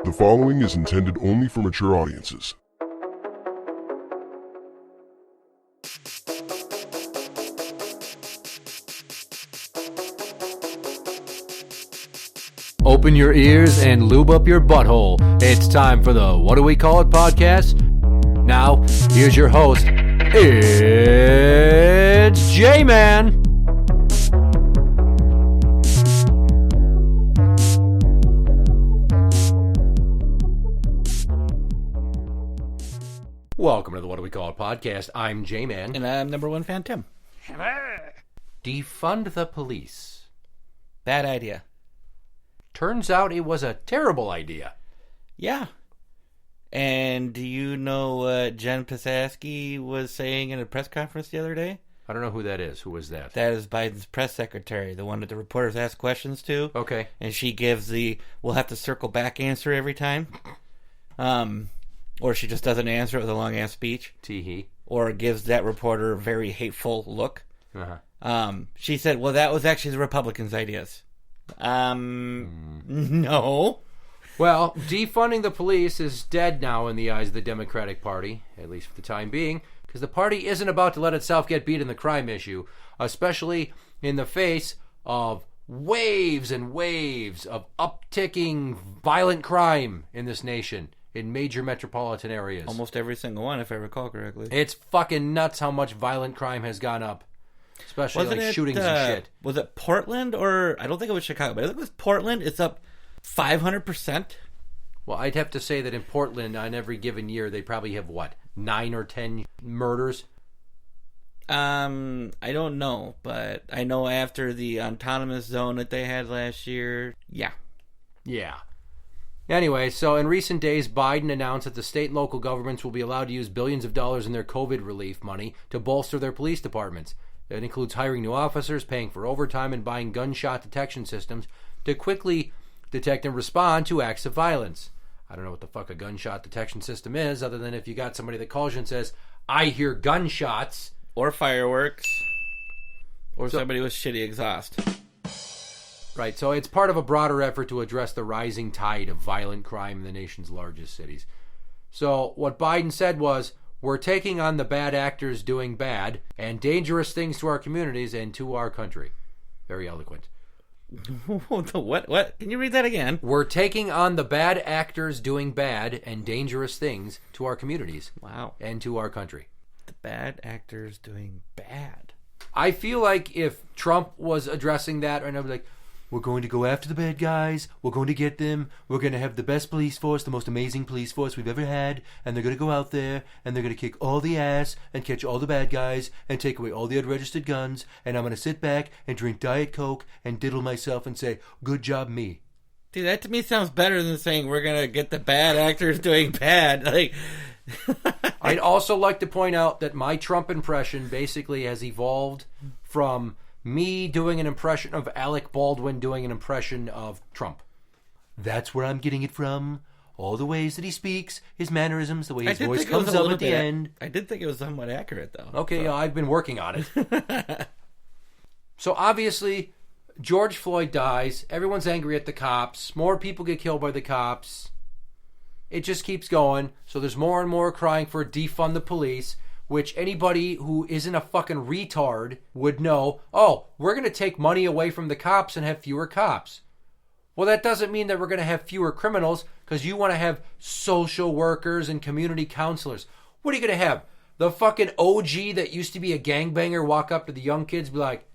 The following is intended only for mature audiences. Open your ears and lube up your butthole. It's time for the What Do We Call It podcast. Now, here's your host. It's Jmann. Welcome to the What Do We Call It podcast. I'm Jmann. And I'm number one fan, Tim. Defund the police. Bad idea. Turns out it was a terrible idea. Yeah. And do you know what Jen Psaki was saying in a press conference the other day? I don't know who that is. Who was that? That is Biden's press secretary, the one that the reporters ask questions to. Okay. And she gives the, we'll have to circle back answer every time. Or she just doesn't answer it with a long-ass speech. Tee-hee. Or gives that reporter a very hateful look. Uh-huh. She said, well, that was actually the Republicans' ideas. No. Well, defunding the police is dead now in the eyes of the Democratic Party, at least for the time being, because the party isn't about to let itself get beat in the crime issue, especially in the face of waves and waves of upticking violent crime in this nation, in major metropolitan areas. Almost every single one, if I recall correctly. It's fucking nuts how much violent crime has gone up. Especially Wasn't like it, shootings and shit. Was it Portland or... I don't think it was Chicago, but I think it was Portland. It's up 500%. Well, I'd have to say that in Portland, on every given year, they probably have, 9 or 10 murders? I don't know, but I know after the autonomous zone that they had last year, yeah. Yeah. Anyway, so in recent days, Biden announced that the state and local governments will be allowed to use billions of dollars in their COVID relief money to bolster their police departments. That includes hiring new officers, paying for overtime, and buying gunshot detection systems to quickly detect and respond to acts of violence. I don't know what the fuck a gunshot detection system is, other than if you got somebody that calls you and says, I hear gunshots. Or fireworks. Or somebody with shitty exhaust. Right, so it's part of a broader effort to address the rising tide of violent crime in the nation's largest cities. So what Biden said was, we're taking on the bad actors doing bad and dangerous things to our communities and to our country. Very eloquent. What? Can you read that again? We're taking on the bad actors doing bad and dangerous things to our communities. Wow. And to our country. The bad actors doing bad. I feel like if Trump was addressing that, and I was like, we're going to go after the bad guys. We're going to get them. We're going to have the best police force, the most amazing police force we've ever had. And they're going to go out there and they're going to kick all the ass and catch all the bad guys and take away all the unregistered guns. And I'm going to sit back and drink Diet Coke and diddle myself and say, good job, me. Dude, that to me sounds better than saying we're going to get the bad actors doing bad. Like, I'd also like to point out that my Trump impression basically has evolved from me doing an impression of Alec Baldwin doing an impression of Trump. That's where I'm getting it from. All the ways that he speaks, his mannerisms, the way his voice comes out at the end. I did think it was somewhat accurate, though. Okay, so. I've been working on it. So obviously, George Floyd dies. Everyone's angry at the cops. More people get killed by the cops. It just keeps going. So there's more and more crying for defund the police, which anybody who isn't a fucking retard would know, oh, we're going to take money away from the cops and have fewer cops. Well, that doesn't mean that we're going to have fewer criminals, because you want to have social workers and community counselors. What are you going to have? The fucking OG that used to be a gangbanger walk up to the young kids and be like,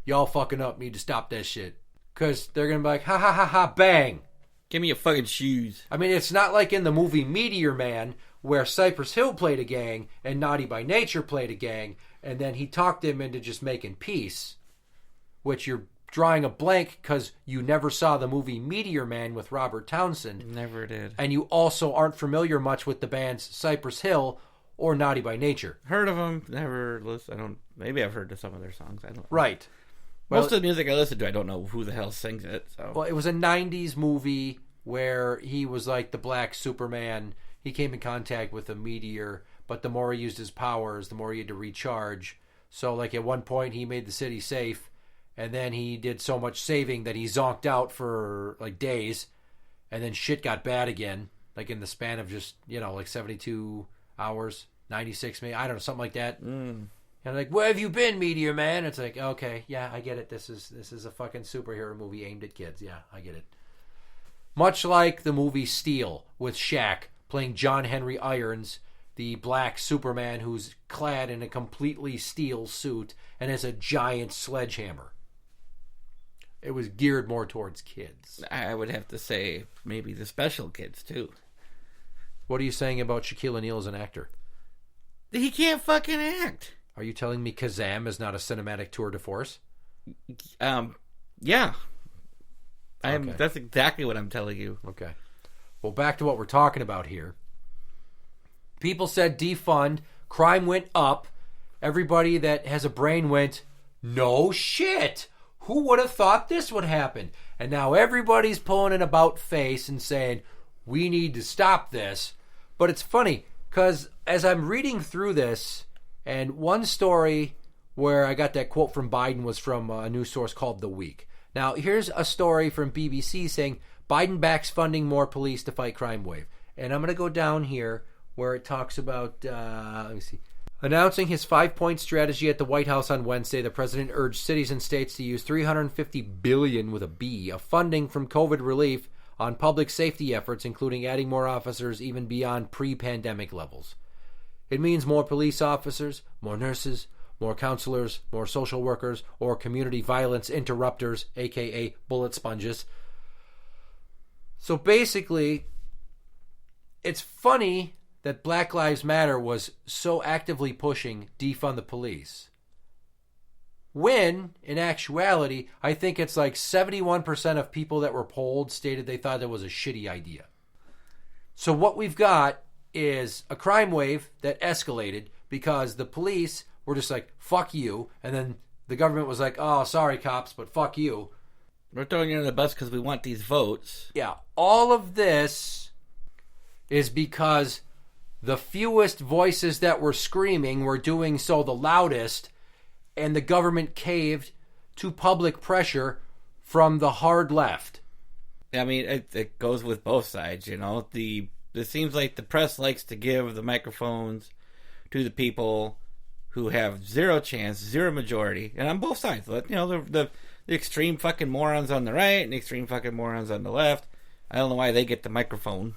y'all fucking up, need to stop that shit. Because they're going to be like, ha ha ha ha, bang. Give me your fucking shoes. I mean, it's not like in the movie Meteor Man, where Cypress Hill played a gang and Naughty by Nature played a gang, and then he talked him into just making peace, which you're drawing a blank because you never saw the movie Meteor Man with Robert Townsend. Never did. And you also aren't familiar much with the bands Cypress Hill or Naughty by Nature. Heard of them, never listened. Maybe I've heard of some of their songs. I don't know. Right. Most of the music I listen to, I don't know who the hell sings it. So. Well, it was a 90s movie where he was like the black Superman. He came in contact with a meteor, but the more he used his powers, the more he had to recharge. So, like, at one point, he made the city safe, and then he did so much saving that he zonked out for, like, days. and then shit got bad again, like in the span of just, like 72 hours, 96 maybe, I don't know, something like that. And like, where have you been, Meteor Man? It's like, okay, yeah, I get it. This is a fucking superhero movie aimed at kids. Yeah, I get it. Much like the movie Steel with Shaq playing John Henry Irons, the black Superman who's clad in a completely steel suit and has a giant sledgehammer. It was geared more towards kids. I would have to say maybe the special kids, too. What are you saying about Shaquille O'Neal as an actor? He can't fucking act. Are you telling me Kazam is not a cinematic tour de force? Yeah. Okay. That's exactly what I'm telling you. Okay. Well, back to what we're talking about here. People said defund, crime went up. Everybody that has a brain went, no shit. Who would have thought this would happen? And now everybody's pulling an about face and saying, we need to stop this. But it's funny, because as I'm reading through this, and one story where I got that quote from Biden was from a news source called The Week. Now, here's a story from BBC saying, Biden backs funding more police to fight crime wave. And I'm going to go down here where it talks about, let me see. Announcing his 5-point strategy at the White House on Wednesday, the president urged cities and states to use $350 billion with a B of funding from COVID relief on public safety efforts, including adding more officers even beyond pre-pandemic levels. It means more police officers, more nurses, more counselors, more social workers, or community violence interrupters, aka bullet sponges. So basically, it's funny that Black Lives Matter was so actively pushing defund the police, when, in actuality, I think it's like 71% of people that were polled stated they thought it was a shitty idea. So what we've got is a crime wave that escalated because the police were just like, fuck you, and then the government was like, oh, sorry, cops, but fuck you. We're throwing you under the bus because we want these votes. Yeah, all of this is because the fewest voices that were screaming were doing so the loudest, and the government caved to public pressure from the hard left. I mean, it goes with both sides, It seems like the press likes to give the microphones to the people who have zero chance, zero majority, and on both sides. The extreme fucking morons on the right and the extreme fucking morons on the left. I don't know why they get the microphone.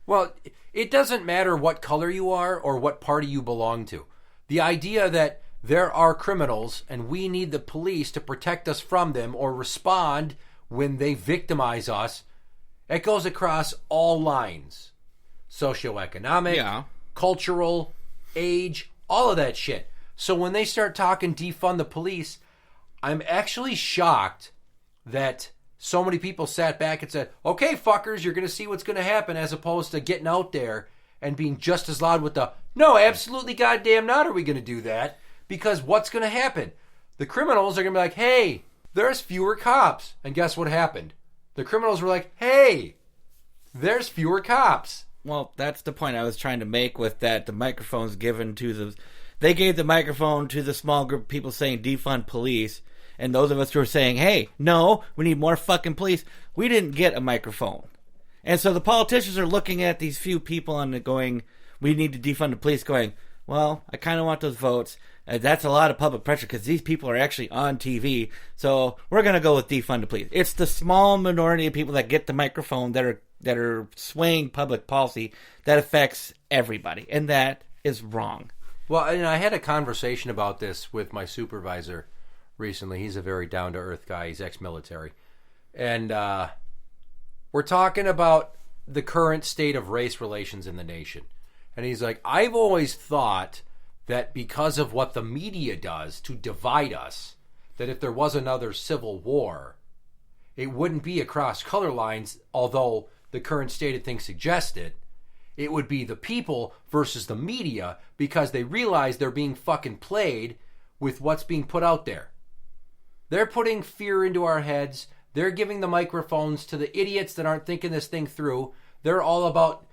Well, it doesn't matter what color you are or what party you belong to. The idea that there are criminals and we need the police to protect us from them or respond when they victimize us, it goes across all lines. Socioeconomic, cultural, age, all of that shit. So when they start talking defund the police, I'm actually shocked that so many people sat back and said, okay, fuckers, you're going to see what's going to happen, as opposed to getting out there and being just as loud with the, no, absolutely goddamn not are we going to do that. Because what's going to happen? The criminals are going to be like, hey, there's fewer cops. And guess what happened? The criminals were like, hey, there's fewer cops. Well, that's the point I was trying to make with that. The microphone's given to the... They gave the microphone to the small group of people saying defund police. And those of us who are saying, hey, no, we need more fucking police. We didn't get a microphone. And so the politicians are looking at these few people and going, we need to defund the police, going, well, I kind of want those votes. That's a lot of public pressure because these people are actually on TV. So we're going to go with defund the police. It's the small minority of people that get the microphone that are swaying public policy that affects everybody. And that is wrong. Well, and I had a conversation about this with my supervisor recently. He's a very down-to-earth guy. He's ex-military. And we're talking about the current state of race relations in the nation. And he's like, I've always thought that because of what the media does to divide us, that if there was another civil war, it wouldn't be across color lines, although the current state of things suggests it. It would be the people versus the media because they realize they're being fucking played with what's being put out there. They're putting fear into our heads. They're giving the microphones to the idiots that aren't thinking this thing through. They're all about,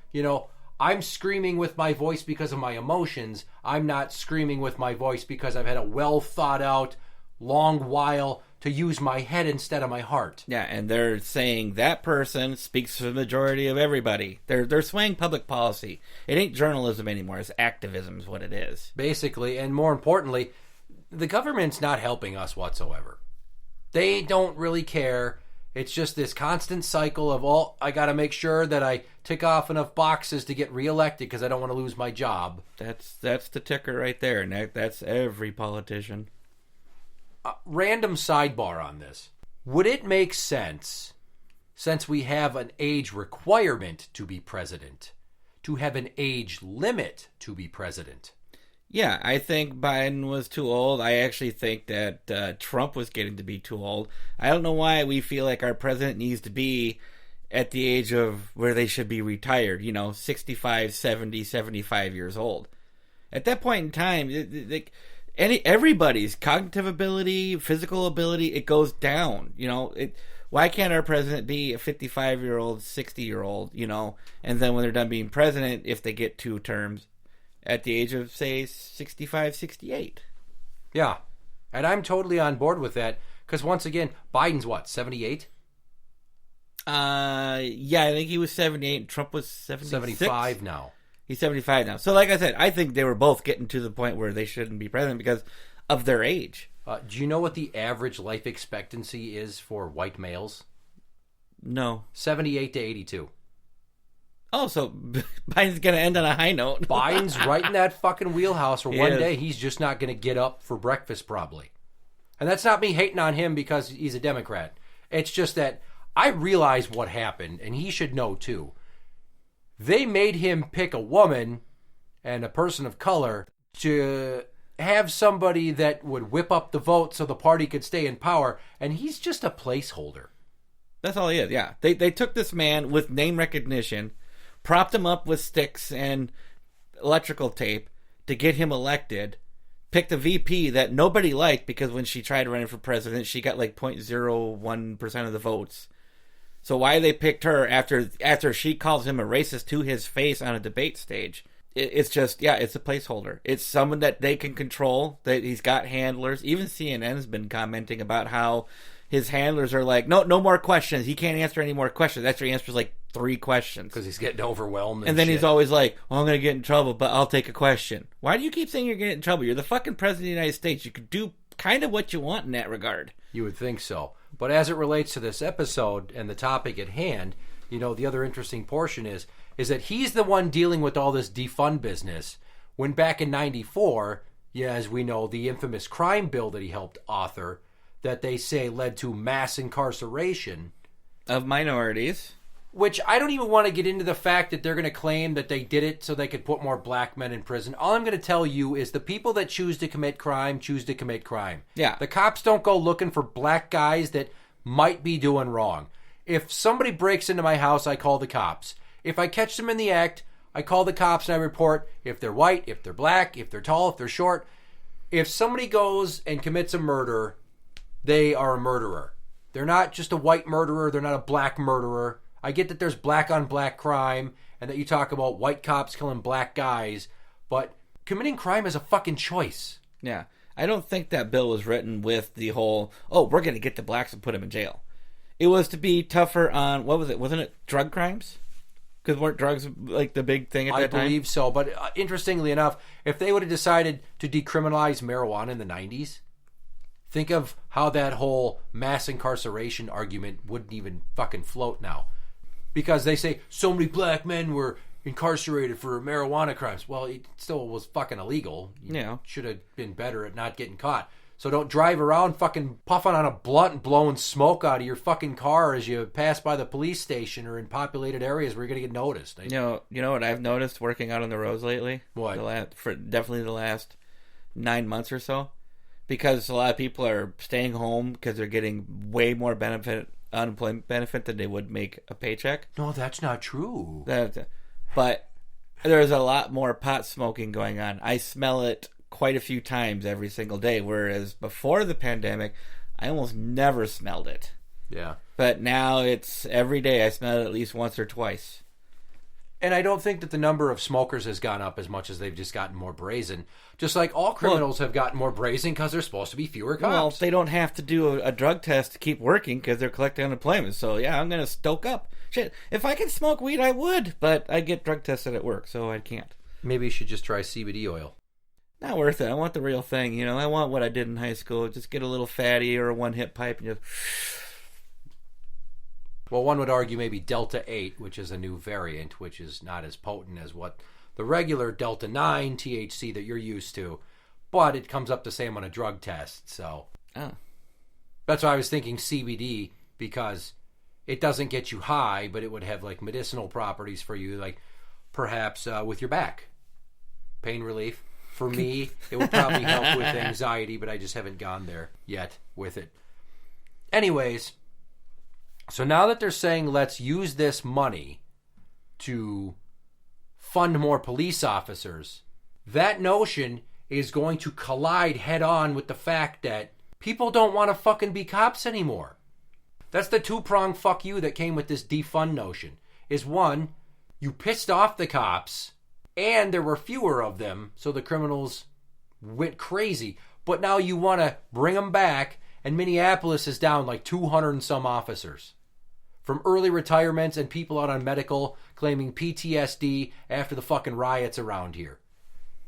I'm screaming with my voice because of my emotions. I'm not screaming with my voice because I've had a well thought out, long while to use my head instead of my heart. Yeah, and they're saying that person speaks for the majority of everybody. They're swaying public policy. It ain't journalism anymore. It's activism is what it is. Basically, and more importantly, the government's not helping us whatsoever. They don't really care. It's just this constant cycle of, I got to make sure that I tick off enough boxes to get reelected because I don't want to lose my job. That's the ticker right there, and that's every politician. Random sidebar on this. Would it make sense, since we have an age requirement to be president, to have an age limit to be president? Yeah, I think Biden was too old. I actually think that Trump was getting to be too old. I don't know why we feel like our president needs to be at the age of where they should be retired, 65, 70, 75 years old. At that point in time, everybody's cognitive ability, physical ability, it goes down. Why can't our president be a 55-year-old, 60-year-old, and then when they're done being president, if they get 2 terms, at the age of, say, 65, 68. Yeah, and I'm totally on board with that, because once again, Biden's what, 78? Yeah, I think he was 78, and Trump was 76? 75 now. He's 75 now. So like I said, I think they were both getting to the point where they shouldn't be president because of their age. Do you know what the average life expectancy is for white males? No. 78 to 82. Oh, so Biden's going to end on a high note. Biden's right in that fucking wheelhouse where one is. day he's just not going to get up for breakfast probably. And that's not me hating on him because he's a Democrat. It's just that I realize what happened, and he should know too. They made him pick a woman and a person of color to have somebody that would whip up the vote so the party could stay in power, and he's just a placeholder. That's all he is, yeah. They took this man with name recognition, propped him up with sticks and electrical tape to get him elected, picked a VP that nobody liked because when she tried running for president, she got like 0.01% of the votes. So why they picked her after she calls him a racist to his face on a debate stage? It's just, yeah, it's a placeholder. It's someone that they can control, that he's got handlers. Even CNN's been commenting about how his handlers are like, no more questions. He can't answer any more questions. After he answers like 3 questions. Because he's getting overwhelmed. And then shit. he's always like, well, I'm going to get in trouble, but I'll take a question. Why do you keep saying you're getting in trouble? You're the fucking president of the United States. You could do kind of what you want in that regard. You would think so. But as it relates to this episode and the topic at hand, the other interesting portion is that he's the one dealing with all this defund business, when back in 94, as we know, the infamous crime bill that he helped author, that they say led to mass incarceration of minorities. Which I don't even want to get into the fact that they're going to claim that they did it so they could put more black men in prison. All I'm going to tell you is the people that choose to commit crime choose to commit crime. Yeah. The cops don't go looking for black guys that might be doing wrong. If somebody breaks into my house, I call the cops. If I catch them in the act, I call the cops and I report if they're white, if they're black, if they're tall, if they're short. If somebody goes and commits a murder, they are a murderer. They're not just a white murderer. They're not a black murderer. I get that there's black on black crime and that you talk about white cops killing black guys, but committing crime is a fucking choice. Yeah. I don't think that bill was written with the whole, we're going to get the blacks and put them in jail. It was to be tougher on, what was it? Wasn't it drug crimes? Because weren't drugs like the big thing at that time? I believe so. But interestingly enough, if they would have decided to decriminalize marijuana in the 90s, think of how that whole mass incarceration argument wouldn't even fucking float now. Because they say so many black men were incarcerated for marijuana crimes. Well, it still was fucking illegal. You should have been better at not getting caught. So don't drive around fucking puffing on a blunt and blowing smoke out of your fucking car as you pass by the police station or in populated areas where you're going to get noticed. You know what I've noticed working out on the roads lately? What? Definitely the last 9 months or so. Because a lot of people are staying home because they're getting way more unemployment benefit than they would make a paycheck. No, that's not true. But there's a lot more pot smoking going on. I smell it quite a few times every single day, whereas before the pandemic, I almost never smelled it. Yeah. But now it's every day. I smell it at least once or twice. And I don't think that the number of smokers has gone up as much as they've just gotten more brazen. Just like all criminals have gotten more brazen because there's supposed to be fewer cops. Well, they don't have to do a drug test to keep working because they're collecting unemployment. So, yeah, I'm going to stoke up. Shit, if I could smoke weed, I would. But I get drug tested at work, so I can't. Maybe you should just try CBD oil. Not worth it. I want the real thing. You know, I want what I did in high school. Just get a little fatty or a one-hit pipe and just... Well, one would argue maybe Delta 8, which is a new variant, which is not as potent as what the regular Delta 9 THC that you're used to, but it comes up the same on a drug test. So that's why I was thinking CBD, because it doesn't get you high, but it would have like medicinal properties for you, like perhaps with your back. Pain relief. For me, it would probably help with anxiety, but I just haven't gone there yet with it. Anyways, so now that they're saying let's use this money to fund more police officers, that notion is going to collide head on with the fact that people don't want to fucking be cops anymore. That's the two-pronged fuck you that came with this defund notion. Is one, you pissed off the cops, and there were fewer of them, so the criminals went crazy. But now you want to bring them back, and Minneapolis is down like 200 and some officers. From early retirements and people out on medical claiming PTSD after the fucking riots around here.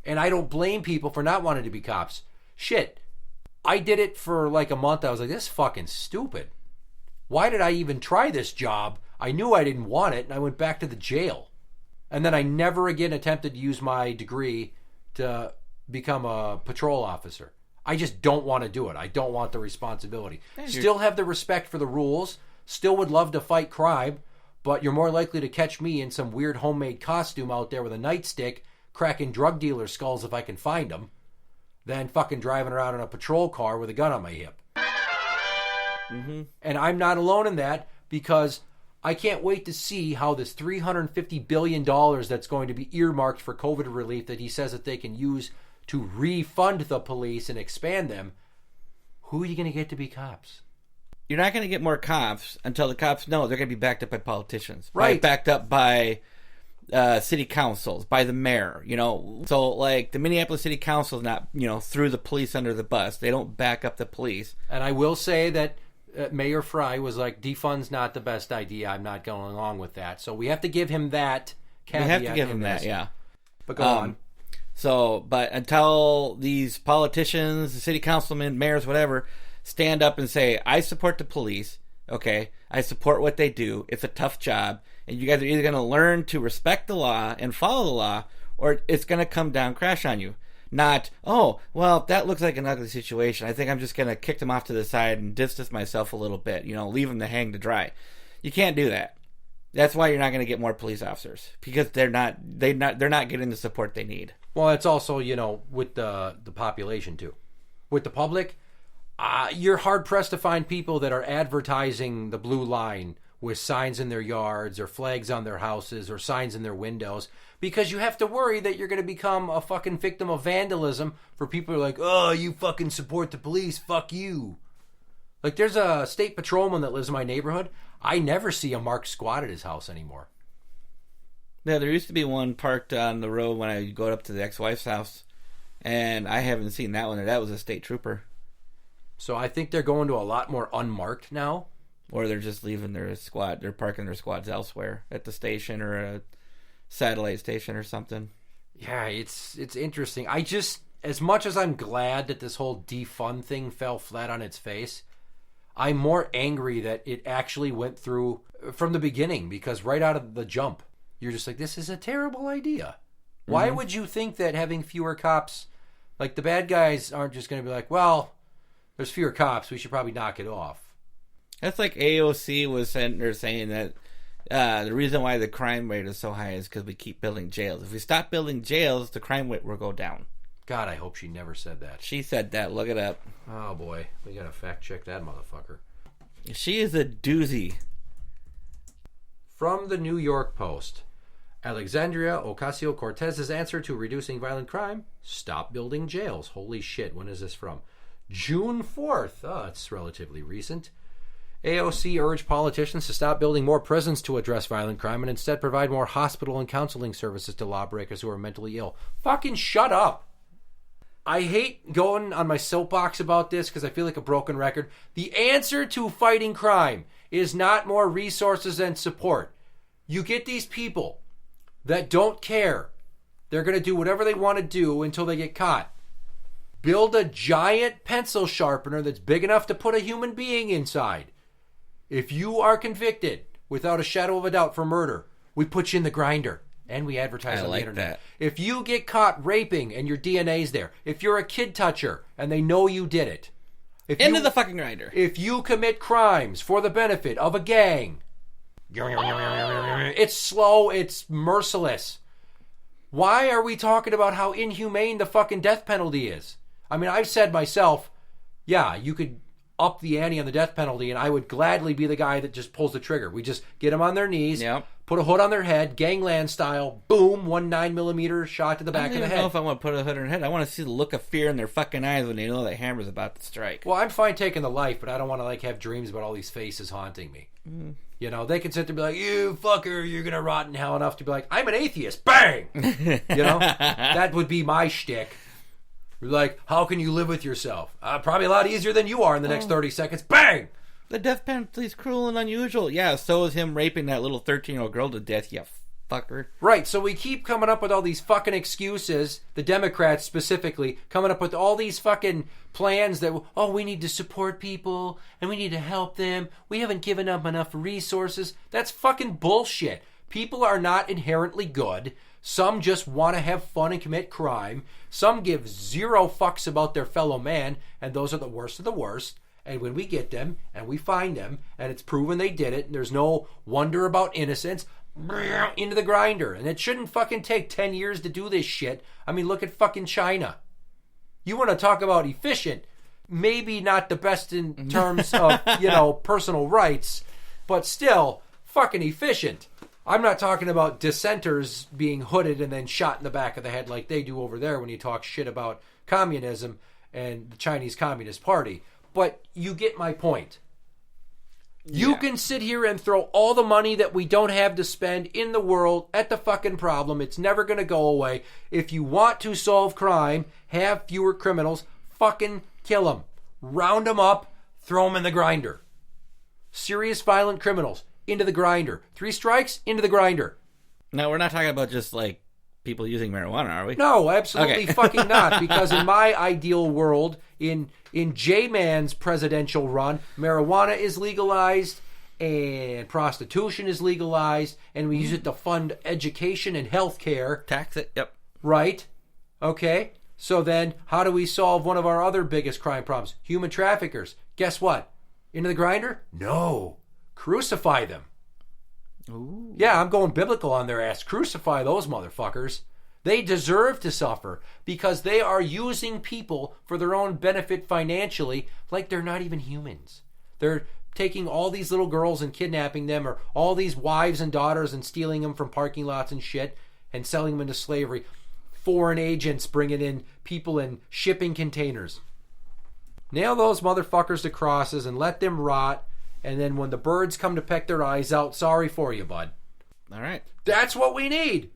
And I don't blame people for not wanting to be cops. Shit. I did it for like a month. I was like, this is fucking stupid. Why did I even try this job? I knew I didn't want it, and I went back to the jail. And then I never again attempted to use my degree to become a patrol officer. I just don't want to do it. I don't want the responsibility. Still have the respect for the rules. Still would love to fight crime, but you're more likely to catch me in some weird homemade costume out there with a nightstick, cracking drug dealer skulls if I can find them, than fucking driving around in a patrol car with a gun on my hip. Mm-hmm. And I'm not alone in that, because I can't wait to see how this $350 billion that's going to be earmarked for COVID relief that he says that they can use to refund the police and expand them, who are you going to get to be cops? You're not going to get more cops until the cops know they're going to be backed up by politicians. Right. Backed up by city councils, by the mayor, you know. So, like, the Minneapolis City Council is not, you know, threw the police under the bus. They don't back up the police. And I will say that Mayor Fry was like, defund's not the best idea. I'm not going along with that. So we have to give him that caveat. We have to give him that, yeah. But go on. So, but until these politicians, the city councilmen, mayors, whatever, stand up and say, I support the police, okay? I support what they do. It's a tough job. And you guys are either going to learn to respect the law and follow the law, or it's going to come down, crash on you. Not, oh, well, that looks like an ugly situation. I think I'm just going to kick them off to the side and distance myself a little bit, you know, leave them to hang to dry. You can't do that. That's why you're not going to get more police officers, because they're not getting the support they need. Well, it's also, you know, with the population too. With the public, you're hard-pressed to find people that are advertising the blue line with signs in their yards or flags on their houses or signs in their windows, because you have to worry that you're going to become a fucking victim of vandalism for people who are like, oh, you fucking support the police, fuck you. Like, there's a state patrolman that lives in my neighborhood. I never see a marked squad at his house anymore. Yeah, there used to be one parked on the road when I go up to the ex-wife's house, and I haven't seen that one. That was a state trooper. So I think they're going to a lot more unmarked now. Or they're just leaving their squad. They're parking their squads elsewhere at the station or a satellite station or something. Yeah, it's interesting. I just, as much as I'm glad that this whole defund thing fell flat on its face, I'm more angry that it actually went through from the beginning, because right out of the jump, you're just like, this is a terrible idea. Why would you think that having fewer cops, like the bad guys aren't just going to be like, well, there's fewer cops, we should probably knock it off. That's like AOC was saying that the reason why the crime rate is so high is because we keep building jails. If we stop building jails, the crime rate will go down. God, I hope she never said that. She said that. Look it up. Oh, boy. We got to fact check that motherfucker. She is a doozy. From the New York Post. Alexandria Ocasio-Cortez's answer to reducing violent crime? Stop building jails. Holy shit, when is this from? June 4th. Oh, it's relatively recent. AOC urged politicians to stop building more prisons to address violent crime and instead provide more hospital and counseling services to lawbreakers who are mentally ill. Fucking shut up. I hate going on my soapbox about this because I feel like a broken record. The answer to fighting crime is not more resources and support. You get these people that don't care. They're going to do whatever they want to do until they get caught. Build a giant pencil sharpener that's big enough to put a human being inside. If you are convicted without a shadow of a doubt for murder, we put you in the grinder and we advertise on the internet. That. If you get caught raping and your DNA's there, if you're a kid toucher and they know you did it, Into the fucking grinder. if you commit crimes for the benefit of a gang, it's slow, it's merciless. Why are we talking about how inhumane the fucking death penalty is? I mean, I've said myself, yeah, you could up the ante on the death penalty, and I would gladly be the guy that just pulls the trigger. We just get them on their knees, put a hood on their head, gangland style, boom, 1 9mm shot to the back of the head. I don't know if I want to put a hood on their head. I want to see the look of fear in their fucking eyes when they know that hammer's about to strike. Well, I'm fine taking the life, but I don't want to have dreams about all these faces haunting me. You know, they can sit there and be like, you fucker, you're going to rot in hell, enough to be like, I'm an atheist. Bang! You know? That would be my shtick. Like, how can you live with yourself? Probably a lot easier than you are in the next 30 seconds. Bang! The death penalty's cruel and unusual. Yeah, so is him raping that little 13-year-old girl to death, you fucker. Right, so we keep coming up with all these fucking excuses, the Democrats specifically, coming up with all these fucking plans that, oh, we need to support people, and we need to help them. We haven't given up enough resources. That's fucking bullshit. People are not inherently good. Some just want to have fun and commit crime. Some give zero fucks about their fellow man, and those are the worst of the worst. And when we get them, and we find them, and it's proven they did it, and there's no wonder about innocence, into the grinder. And it shouldn't fucking take 10 years to do this shit. I mean, look at fucking China. You want to talk about efficient, maybe not the best in terms of, personal rights, but still fucking efficient. I'm not talking about dissenters being hooded and then shot in the back of the head like they do over there when you talk shit about communism and the Chinese Communist Party. But you get my point. You can sit here and throw all the money that we don't have to spend in the world at the fucking problem. It's never going to go away. If you want to solve crime, have fewer criminals, fucking kill them. Round them up, throw them in the grinder. Serious violent criminals, into the grinder. 3 strikes, into the grinder. No, we're not talking about just, people using marijuana, are we? No, absolutely fucking not. Because in my ideal world, in Jmann's presidential run, marijuana is legalized and prostitution is legalized, and we use it to fund education and health care. Tax it, yep. Right? Okay. So then, how do we solve one of our other biggest crime problems? Human traffickers. Guess what? Into the grinder? No. Crucify them. Ooh. Yeah, I'm going biblical on their ass. Crucify those motherfuckers. They deserve to suffer because they are using people for their own benefit financially like they're not even humans. They're taking all these little girls and kidnapping them, or all these wives and daughters and stealing them from parking lots and shit and selling them into slavery. Foreign agents bringing in people in shipping containers. Nail those motherfuckers to crosses and let them rot. And then when the birds come to peck their eyes out, sorry for you, bud. All right. That's what we need.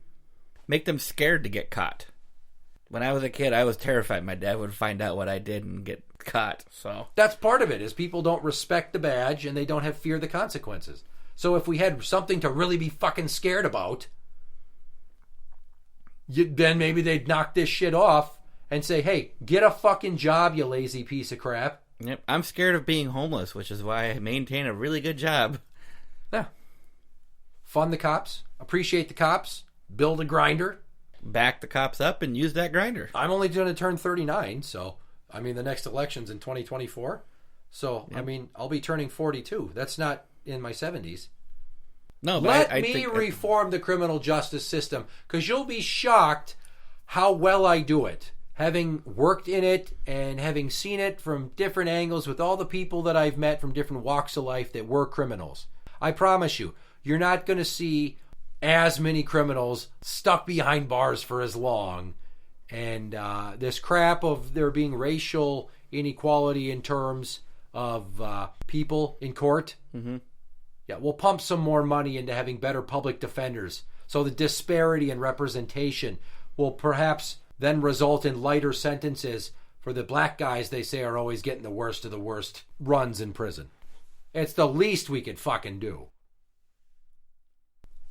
Make them scared to get caught. When I was a kid, I was terrified my dad would find out what I did and get caught. So that's part of it, is people don't respect the badge and they don't have fear of the consequences. So if we had something to really be fucking scared about, then maybe they'd knock this shit off and say, hey, get a fucking job, you lazy piece of crap. Yep, I'm scared of being homeless, which is why I maintain a really good job. Yeah. Fund the cops, appreciate the cops, build a grinder. Back the cops up and use that grinder. I'm only going to turn 39, so, the next election's in 2024. So, yep. I'll be turning 42. That's not in my 70s. No, but Let me reform the criminal justice system, because you'll be shocked how well I do it. Having worked in it and having seen it from different angles with all the people that I've met from different walks of life that were criminals. I promise you, you're not going to see as many criminals stuck behind bars for as long. And this crap of there being racial inequality in terms of people in court. Mm-hmm. Yeah, we'll pump some more money into having better public defenders. So the disparity in representation will perhaps then result in lighter sentences for the black guys they say are always getting the worst of the worst runs in prison. It's the least we could fucking do.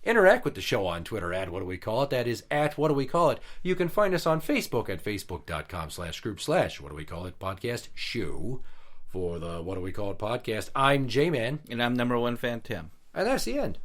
Interact with the show on Twitter at What Do We Call It. That is at What Do We Call It. You can find us on Facebook at facebook.com/group/What Do We Call It podcast show. For the What Do We Call It podcast, I'm Jmann. And I'm number one fan Tim. And that's the end.